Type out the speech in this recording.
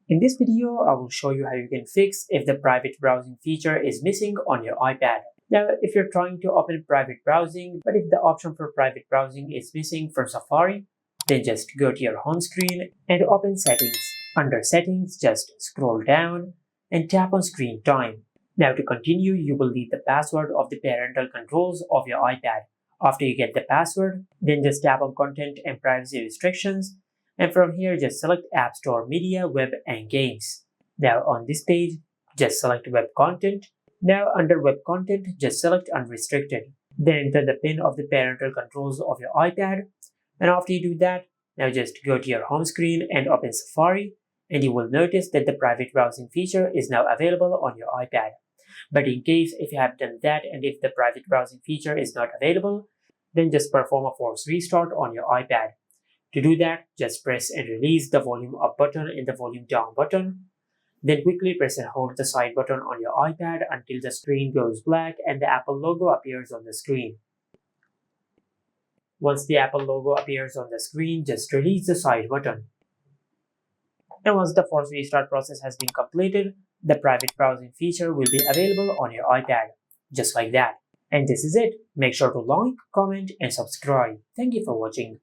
In this video, I will show you how you can fix if the private browsing feature is missing on your iPad. Now, if you're trying to open private browsing, but if the option for private browsing is missing from Safari, then just go to your home screen and open Settings. Under Settings, just scroll down and tap on Screen Time. Now to continue, you will need the password of the parental controls of your iPad. After you get the password, then just tap on Content and Privacy Restrictions, and from here just select App Store, Media, Web and Games. Now on this page, just select Web Content. Now under Web Content, just select Unrestricted. Then enter the PIN of the parental controls of your iPad, and after you do that, now just go to your home screen and open Safari, and you will notice that the private browsing feature is now available on your iPad. But in case if you have done that and if the private browsing feature is not available, then just perform a force restart on your iPad. To do that, just press and release the volume up button and the volume down button. Then quickly press and hold the side button on your iPad until the screen goes black and the Apple logo appears on the screen. Once the Apple logo appears on the screen, just release the side button. And once the force restart process has been completed, the private browsing feature will be available on your iPad, just like that. And this is it. Make sure to like, comment, and subscribe. Thank you for watching.